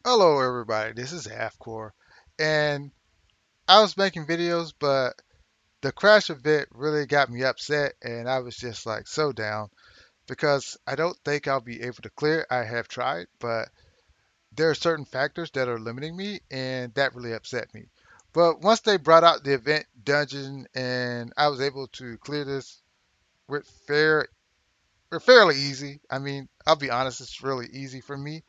Hello everybody, this is Avcoor, and I was making videos, but the crash event really got me upset, and I was just like so down because I don't think I'll be able to clear it. I have tried, but there are certain factors that are limiting me, and that really upset me. But once they brought out the event dungeon, and I was able to clear this with fairly easy. I mean, I'll be honest, it's really easy for me.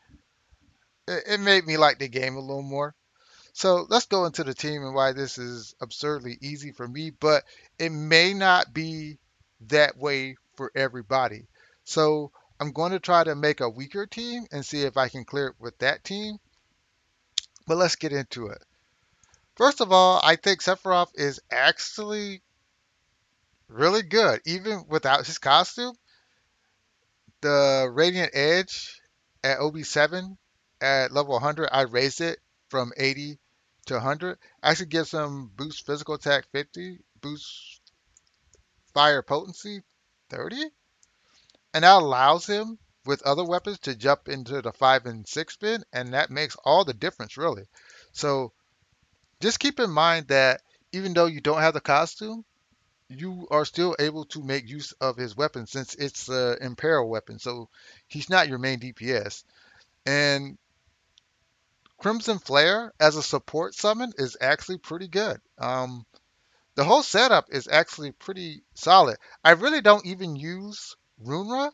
It made me like the game a little more. So let's go into the team and why this is absurdly easy for me, but it may not be that way for everybody. So I'm going to try to make a weaker team and see if I can clear it with that team. But let's get into it. First of all, I think Sephiroth is actually really good, even without his costume. The Radiant Edge at OB7 at level 100, I raised it from 80 to 100. Actually gives him boost physical attack 50, boost fire potency 30, and that allows him with other weapons to jump into the 5 and 6 bin, and that makes all the difference really. So just keep in mind that even though you don't have the costume, you are still able to make use of his weapon since it's an Imperial weapon. So he's not your main DPS. And Crimson Flare as a support summon is actually pretty good. The whole setup is actually pretty solid. I really don't even use Runra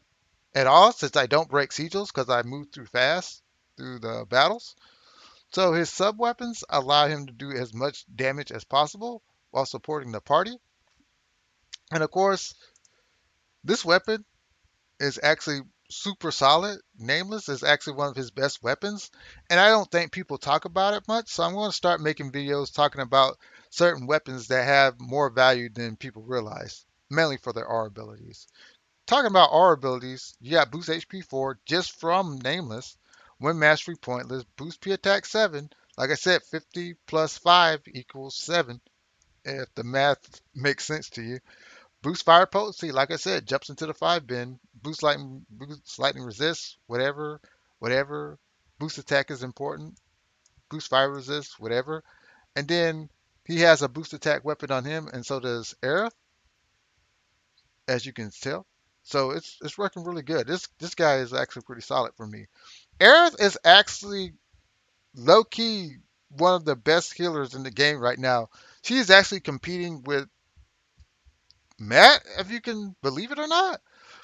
at all since I don't break sigils because I move through fast through the battles. So his sub weapons allow him to do as much damage as possible while supporting the party. And of course, this weapon is actually super solid. Nameless is actually one of his best weapons, and I don't think people talk about it much. So I'm going to start making videos talking about certain weapons that have more value than people realize, mainly for their R abilities. Talking about R abilities, you got boost HP 4 just from Nameless, win mastery pointless, boost P attack 7. Like I said, 50 plus 5 equals 7, if the math makes sense to you. Boost fire potency, like I said, jumps into the 5 bin. Boost lightning resist, whatever. Boost attack is important. Boost fire resist, whatever. And then he has a boost attack weapon on him, and so does Aerith, as you can tell. So it's working really good. This guy is actually pretty solid for me. Aerith is actually low key one of the best healers in the game right now. She is actually competing with Matt, if you can believe it or not.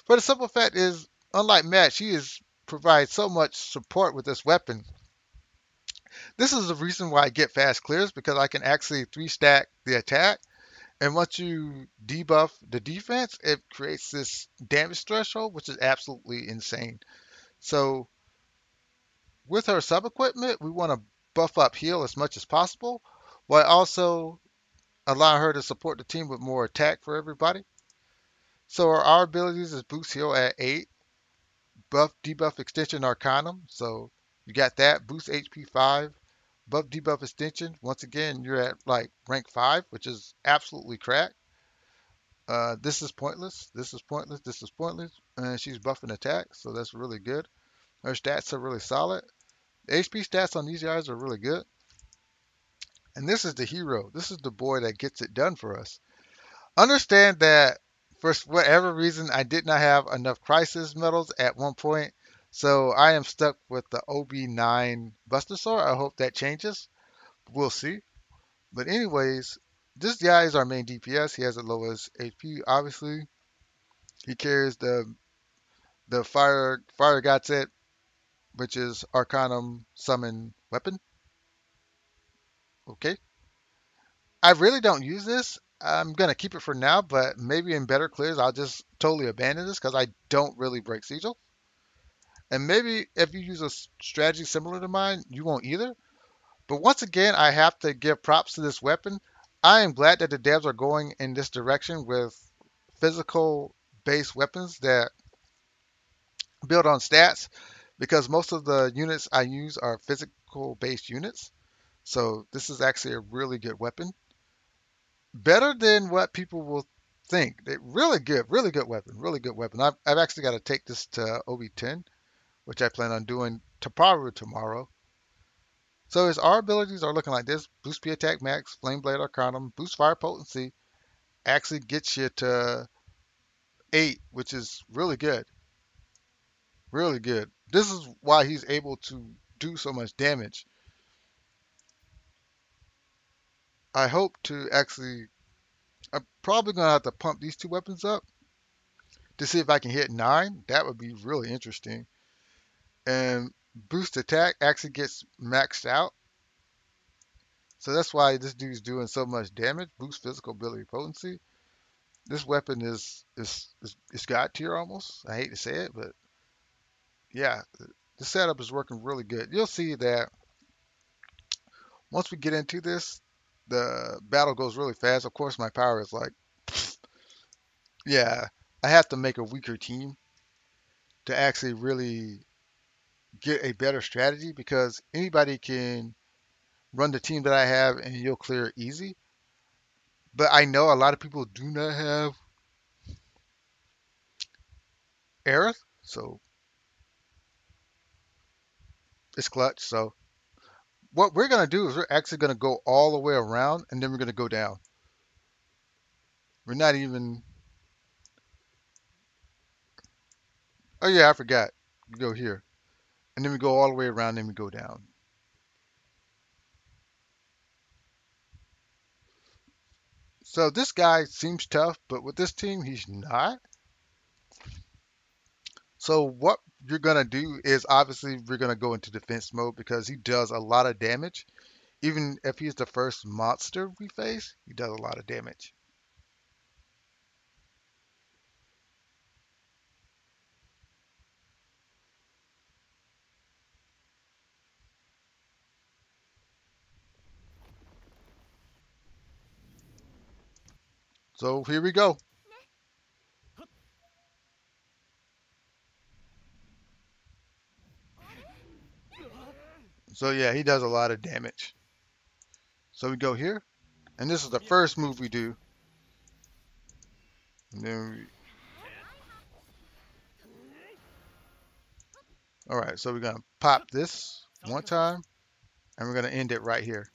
But the simple fact is, unlike Matt, she is provides so much support with this weapon. This is the reason why I get fast clears because I can actually three stack the attack. And once you debuff the defense, it creates this damage threshold, which is absolutely insane. So with her sub equipment, we want to buff up heal as much as possible, while also allowing her to support the team with more attack for everybody. So our abilities is boost heal at 8, buff debuff extension arcanum. So you got that, boost HP 5, buff debuff extension. Once again, you're at like rank 5, which is absolutely crack. This is pointless. This is pointless. This is pointless. And she's buffing attack, so that's really good. Her stats are really solid. The HP stats on these guys are really good. And this is the hero. This is the boy that gets it done for us. Understand that for whatever reason, I did not have enough crisis medals at one point. So I am stuck with the OB9 Buster Sword. I hope that changes. We'll see. But anyways, this guy is our main DPS. He has the lowest HP, obviously. He carries the fire god set, which is Arcanum summon weapon. Okay. I really don't use this. I'm gonna keep it for now, but maybe in better clears I'll just totally abandon this because I don't really break sigil. And maybe if you use a strategy similar to mine, you won't either. But once again, I have to give props to this weapon. I am glad that the devs are going in this direction with physical based weapons that build on stats because most of the units I use are physical based units. So this is actually a really good weapon. Better than what people will think. They really good weapon, really good weapon. I've actually got to take this to OB10, which I plan on doing to probably tomorrow. So his R abilities are looking like this: boost speed attack max, flame blade arcanum, boost fire potency, actually gets you to 8, which is really good. Really good. This is why he's able to do so much damage. I hope to actually, I'm probably gonna have to pump these two weapons up to see if I can hit 9. That would be really interesting. And boost attack actually gets maxed out. So that's why this dude's doing so much damage. Boost physical ability potency. This weapon is God tier almost. I hate to say it, but yeah, the setup is working really good. You'll see that once we get into this, the battle goes really fast. Of course, my power is like, yeah, I have to make a weaker team to actually really get a better strategy because anybody can run the team that I have and you'll clear it easy. But I know a lot of people do not have Aerith, so it's clutch. So what we're gonna do is we're actually gonna go all the way around and then we're gonna go down. We're not even. Oh yeah, I forgot. We go here and then we go all the way around, then we go down. So this guy seems tough, but with this team, he's not. So what you're gonna do is obviously we're gonna go into defense mode because he does a lot of damage. Even if he's the first monster we face, he does a lot of damage. So here we go. So yeah, he does a lot of damage. So we go here, and this is the first move we do. And then all right, so we're gonna pop this one time, and we're gonna end it right here.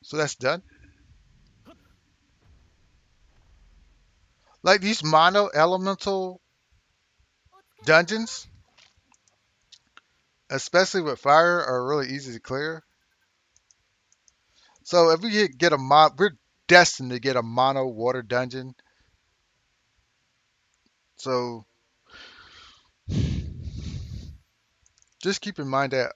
So that's done. Like these mono elemental dungeons, especially with fire, are really easy to clear. So if we get a we're destined to get a mono water dungeon. So just keep in mind that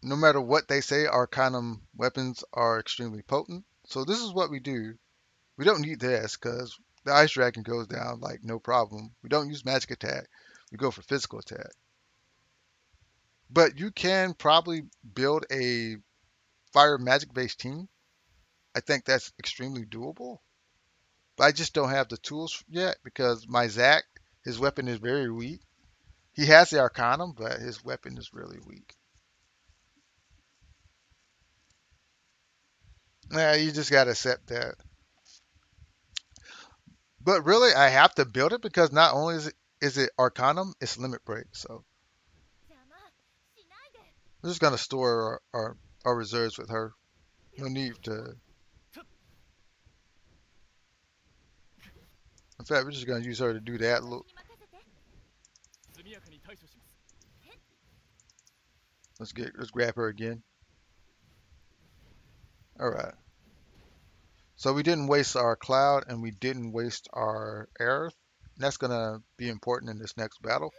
no matter what they say, Arcanum weapons are extremely potent. So this is what we do. We don't need this because the Ice Dragon goes down like no problem. We don't use magic attack. We go for physical attack. But you can probably build a fire magic based team. I think that's extremely doable. But I just don't have the tools yet because my Zac, his weapon is very weak. He has the Arcanum, but his weapon is really weak. Yeah, you just gotta accept that. But really, I have to build it because not only is it Arcanum, it's limit break. So we're just gonna store our reserves with her. No need to. In fact, we're just gonna use her to do that. Look, let's grab her again. All right. So we didn't waste our cloud and we didn't waste our air. That's gonna be important in this next battle.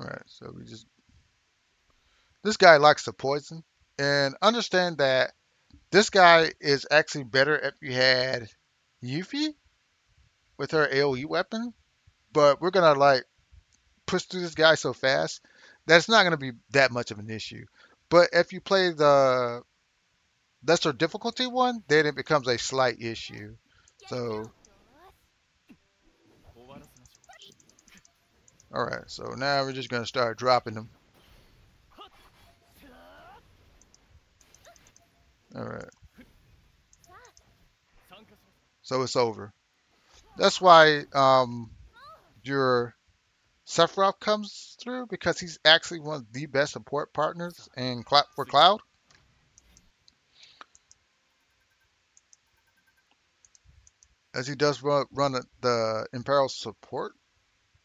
All right. So we just this guy likes to poison and understand that this guy is actually better if you had Yuffie with her AoE weapon, but we're gonna like push through this guy so fast that it's not gonna be that much of an issue. But if you play the lesser difficulty one, then it becomes a slight issue. So All right, so now we're just gonna start dropping them. All right, so it's over. That's why your Sephiroth comes through because he's actually one of the best support partners in for Cloud, as he does run the Imperial support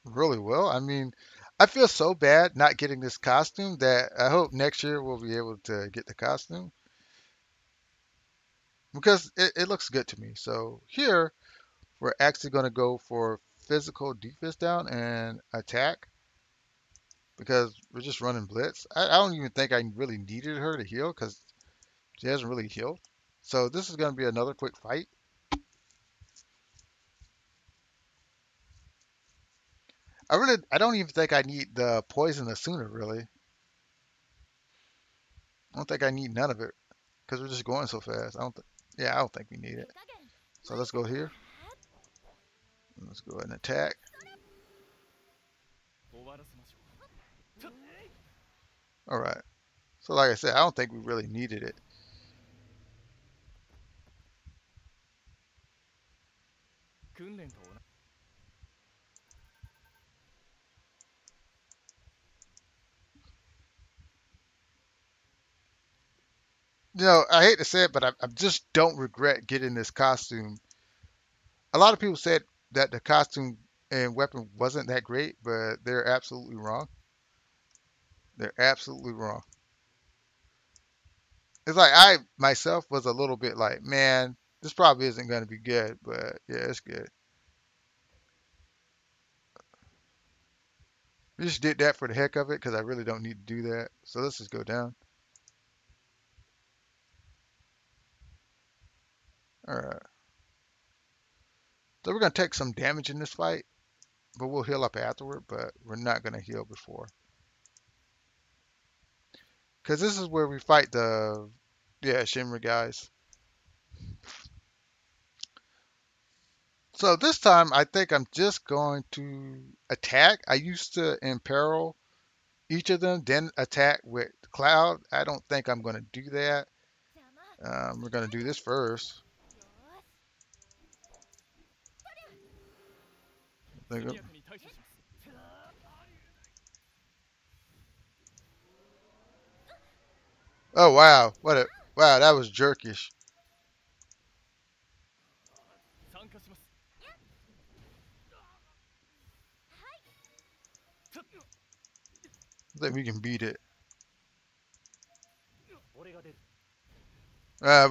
really well. I mean, I feel so bad not getting this costume that I hope next year we'll be able to get the costume because it looks good to me. So here we're actually going to go for physical defense down and attack because we're just running blitz. I don't even think I really needed her to heal because she hasn't really healed. So this is going to be another quick fight. I don't even think I need the poison the sooner really. I don't think I need none of it because we're just going so fast. Yeah, I don't think we need it. So let's go here. Let's go ahead and attack. All right. So like I said, I don't think we really needed it. You know, I hate to say it, but I just don't regret getting this costume. A lot of people said that the costume and weapon wasn't that great, but they're absolutely wrong. They're absolutely wrong. It's like I myself was a little bit like, man, this probably isn't going to be good, but yeah, it's good. We just did that for the heck of it because I really don't need to do that. So let's just go down. All right. So we're going to take some damage in this fight, but we'll heal up afterward, but we're not going to heal before. Because this is where we fight the, yeah, Shimmer guys. So this time, I think I'm just going to attack. I used to imperil each of them, then attack with Cloud. I don't think I'm going to do that. We're going to do this first. Oh wow, wow, that was jerkish. I think we can beat it.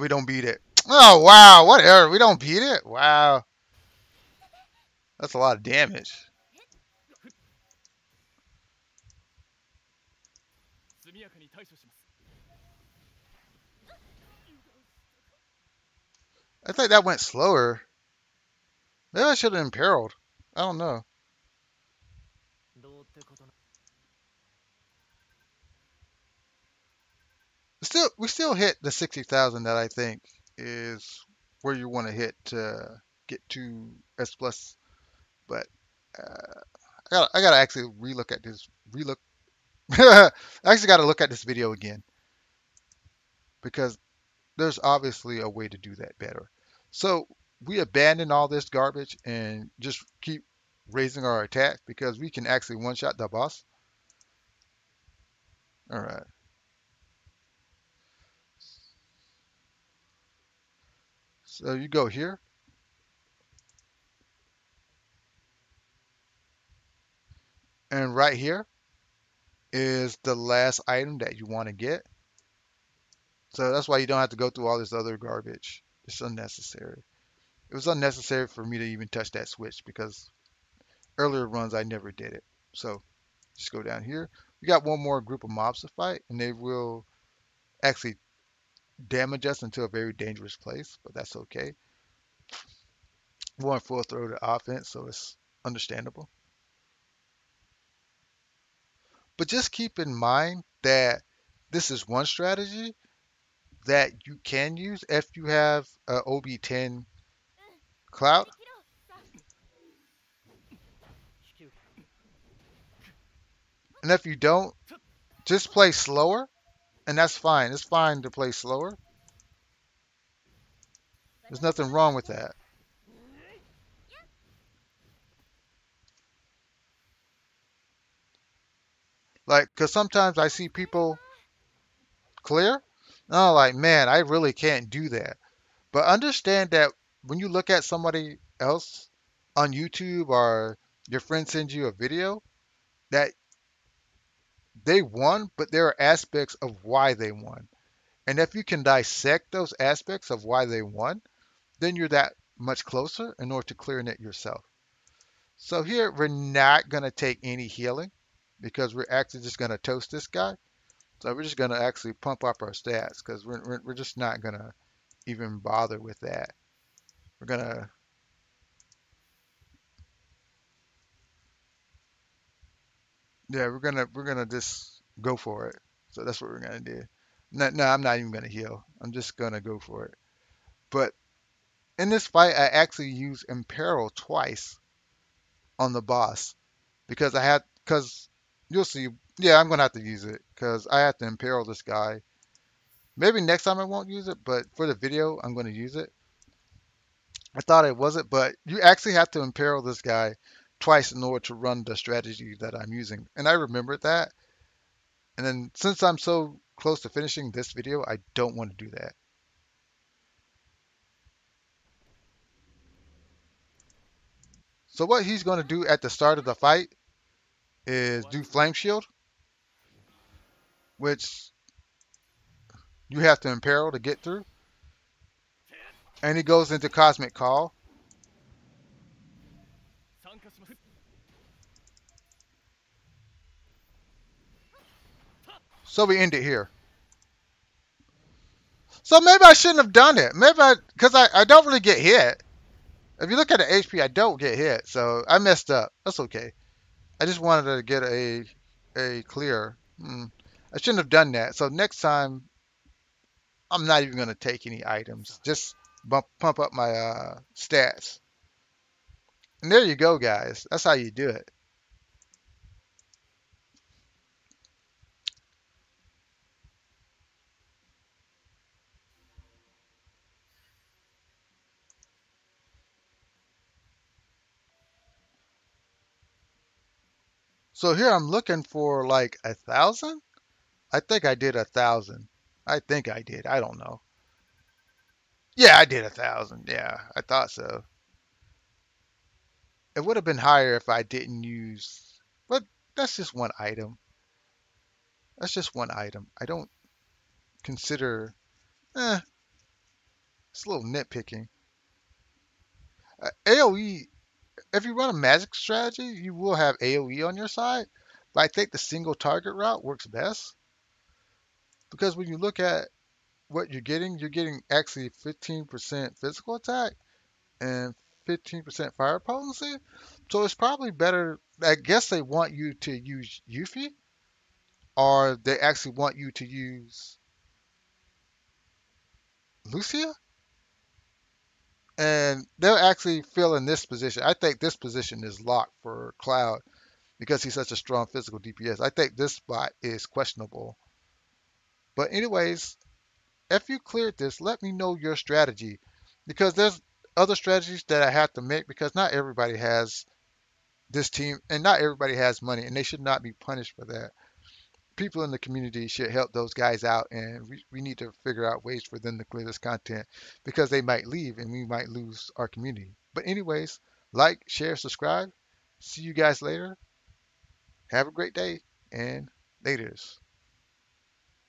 We don't beat it. Oh wow, whatever. We don't beat it. Wow, that's a lot of damage. I think that went slower. Maybe I should have imperiled. I don't know. Still, we still hit the 60,000 that I think is where you want to hit to get to S plus. But I gotta actually relook at this. Relook. I actually gotta look at this video again because there's obviously a way to do that better. So we abandon all this garbage and just keep raising our attack because we can actually one-shot the boss. All right. So you go here, and right here is the last item that you want to get. So that's why you don't have to go through all this other garbage. It's unnecessary. It was unnecessary for me to even touch that switch because earlier runs I never did it. So just go down here. We got one more group of mobs to fight, and they will actually damage us into a very dangerous place, but that's okay. We're on full throated offense, so it's understandable. But just keep in mind that this is one strategy that you can use if you have a OB10 cloud. And if you don't, just play slower, and that's fine. It's fine to play slower. There's nothing wrong with that. Like, because sometimes I see people clear, and I'm like, man, I really can't do that. But understand that when you look at somebody else on YouTube or your friend sends you a video, that they won, but there are aspects of why they won. And if you can dissect those aspects of why they won, then you're that much closer in order to clearing it yourself. So here we're not going to take any healing because we're actually just going to toast this guy. So we're just going to actually pump up our stats because we're just not going to even bother with that. We're going to, yeah, we're going to just go for it. So that's what we're going to do. No, no, I'm not even going to heal. I'm just going to go for it. But in this fight, I actually use Imperil twice on the boss because because you'll see. Yeah, I'm gonna have to use it because I have to imperil this guy. Maybe next time I won't use it, but for the video, I'm gonna use it. I thought it wasn't, but you actually have to imperil this guy twice in order to run the strategy that I'm using. And I remembered that. And then since I'm so close to finishing this video, I don't want to do that. So what he's gonna do at the start of the fight is do flame shield, which you have to imperil to get through. And he goes into cosmic call. So we end it here. So maybe I shouldn't have done it. Maybe because I don't really get hit. If you look at the HP, I don't get hit. So I messed up. That's okay. I just wanted to get a clear. I shouldn't have done that. So next time, I'm not even going to take any items. Just pump up my stats. And there you go, guys. That's how you do it. So here I'm looking for like 1,000. I think I did 1,000. I think I did. I don't know. Yeah, I did 1,000. Yeah, I thought so. It would have been higher if I didn't use, but that's just one item. That's just one item. I don't consider, it's a little nitpicking. AoE, if you run a magic strategy, you will have AoE on your side, but I think the single target route works best because when you look at what you're getting actually 15% physical attack and 15% fire potency. So it's probably better. I guess they want you to use Yuffie or they actually want you to use Lucia, and they'll actually fill in this position. I think this position is locked for Cloud because he's such a strong physical DPS. I think this spot is questionable. But anyways, if you cleared this, let me know your strategy because there's other strategies that I have to make because not everybody has this team and not everybody has money and they should not be punished for that. People in the community should help those guys out, and we need to figure out ways for them to clear this content because they might leave and we might lose our community. But anyways, like, share, subscribe. See you guys later. Have a great day and laters.